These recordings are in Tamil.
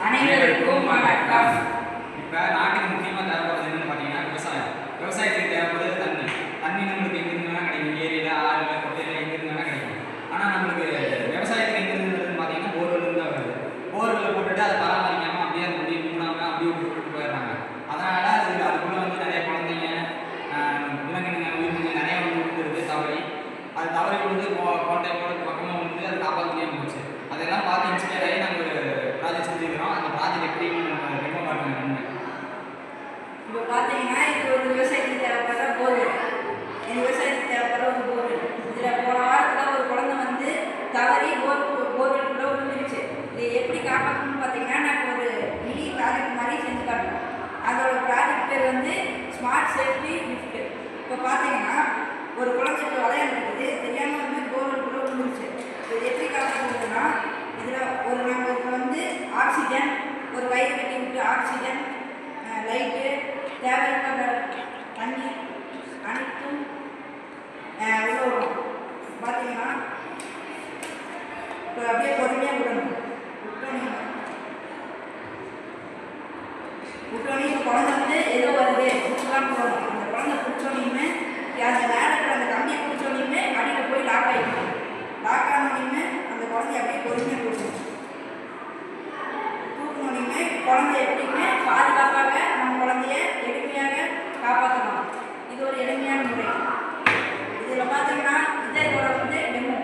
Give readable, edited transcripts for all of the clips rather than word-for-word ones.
அனைவருக்கும் வணக்கம். இப்போ நாட்டுக்கு முக்கியமாக தேவைப்படுறது என்னன்னு பார்த்தீங்கன்னா விவசாயம். விவசாயத்துக்கு தேவைப்படுறது தண்ணி. தண்ணி நம்மளுக்கு எங்கிருந்து வேணால் கிடைக்கும். ஏரியில், ஆறில், கொட்டையில் எங்கிருந்து வேணால் கிடைக்கும். ஆனால் நம்மளுக்கு விவசாயத்துக்கு எங்கிருந்து வருதுன்னு பார்த்தீங்கன்னா போர்வெல் தான் வருது. போர்வெல்ல போட்டுட்டு அதை பராமரிக்காமல் அப்படியே அந்த முடிவு மூணாமல் அப்படியே விட்டுட்டு போயிடுறாங்க. அதனால் அதுக்குள்ளே வந்து நிறைய குழந்தைங்க, விலங்கினங்க, உயிரினங்க நிறைய வந்து விழுந்துருது தவறி. அது தவறி விழுந்து கோட்டை போட்டு பக்கமாக வந்து அதை காப்பாற்ற முடியாமல் போச்சு. அதெல்லாம் பார்த்து இன்ஸ்பயர் ஆகி நாங்கள் ஒரு ப்ராஜெக்ட் செஞ்சுக்கிறோம். அந்த ப்ராஜெக்ட் எப்படின்னு நம்ம டெமோ காட்டுறோம். இப்போ பார்த்தீங்கன்னா இது ஒரு விவசாயத்துக்கு தேவைப்படுற போர்வெல். இந்த விவசாயத்துக்கு தேவைப்படுற ஒரு போர்வெல். இதில் போன வாரத்தில் ஒரு குழந்தை வந்து தவறி போர்வெல்குள்ளே விழுந்துருச்சு. இதை எப்படி காப்பாற்றணும்னு பார்த்தீங்கன்னா நாங்கள் ஒரு மினி ப்ராஜெக்ட் மாதிரி செஞ்சு காட்டுறோம். அதோட ப்ராஜெக்ட் பேர் வந்து ஸ்மார்ட் சேஃப்டி லிஃப்ட். இப்போ பார்த்தீங்கன்னா ஒரு குழந்தைக்கு விளையாண்டுருக்குது, தெரியாமல் வந்து போர்வெல்குள்ளே விழுந்துருச்சு. இது எப்படி காப்பாற்றுறதுன்னா இதில் நாங்கள் வந்து ஆக்சிஜன், ஒரு வயிறு கட்டி விட்டு ஆக்சிஜன், லைட்டு, தேவையான தண்ணி அனைத்தும் உள்ள வரும். பார்த்தீங்கன்னா இப்போ அப்படியே பொறுமையாக விடணும். விட்டோன்னே இப்போ குழந்தை வந்து ஏதோ வருது பிடிச்சலாம் போகணும். அந்த குழந்தை பிடிச்சோன்னே அந்த நேரத்தில் அந்த கம்பியை பிடிச்சோன்னே அடியில் போய் லாக் ஆகிக்கணும். லாக் ஆனோடனே அந்த குழந்தைய அப்படியே பொறுமையாக தூக்கணும். தூக்கணுன்னே குழந்தை எப்படியுமே பாதுகாப்பாக நம்ம குழந்தைய எளிமையாக காப்பாற்றணும். இது ஒரு எளிமையான முறை. இதில் பார்த்தீங்கன்னா இதோட வந்து டெமோ.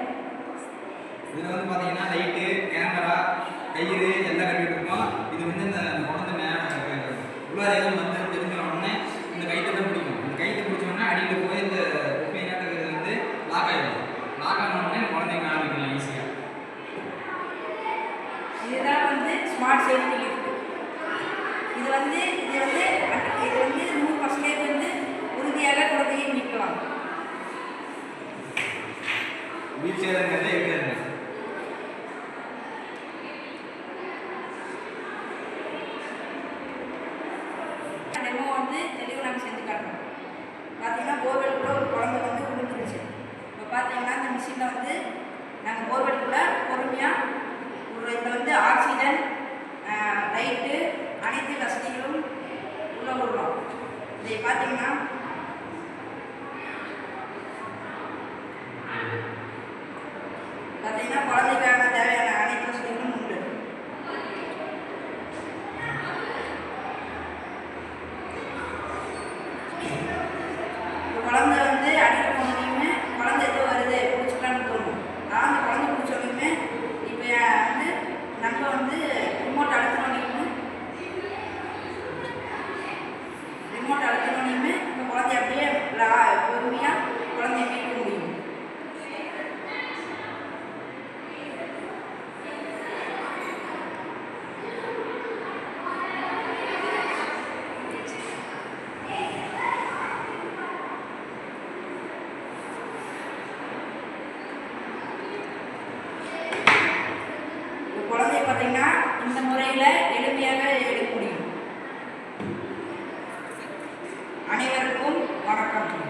இதில் வந்து பார்த்தீங்கன்னா லைட்டு, கேமரா, கயிறு எல்லாம் கட்டிட்டு இருக்கோம். இது வந்து இந்த குழந்தை உள்ளாரையும் வந்து தெரிஞ்ச உடனே இந்த கைத்தை தான் பிடிக்கும். இந்த கைத்தை பிடிச்சோடனே அடியில் போய் இந்த குப்பை நாட்டுக்கிறது வந்து லாக் ஆகிடும். லாக் ஆன உடனே குழந்தைங்க ஆரம்பிக்கலாம் ஈஸியாக. இதுதான் வந்து ஸ்மார்ட் சேஃப்டி லிஃப்ட். இது வந்து 100% வந்து உறுதியாக குழந்தையை மீட்கலாம். வீல் சேர்ங்கிறதே இருக்காது. டெமோ வந்து தெளிவாக நாங்கள் செஞ்சு காட்டுறோம். பார்த்தீங்கன்னா போர்வெல்குள்ளே ஒரு குழந்தை வந்து விழுந்துருச்சு. இப்போ பார்த்தீங்கன்னா இந்த மிஷினில் வந்து நாங்கள் போர்வெல்குள்ளே பொறுமையாக இதில் வந்து ஆக்சிஜன், லைட்டு, அனைத்து வசதிகளும் உள்ள விடுறோம். இதை பார்த்தீங்கன்னா குழந்தைக்கான தேவையான அனைத்து வசதிகளும் உண்டு. குழந்தை வந்து அடியில் போனதையுமே குழந்தை எதோ வருது பிடிச்சிக்கலான்னு தோணும். நான் அந்த குழந்தை பிடிச்சோடையுமே இப்போ வந்து நம்ம வந்து ரிமோட் அழுத்தினோடையுமே இப்போ குழந்தை அப்படியே பொறுமையாக குழந்தைய மீட்க முடியும். குழந்தைய பார்த்தீங்கன்னா இந்த முறையில் எளிமையாக எடுக்க முடியும். அனைவருக்கும் வணக்கம்.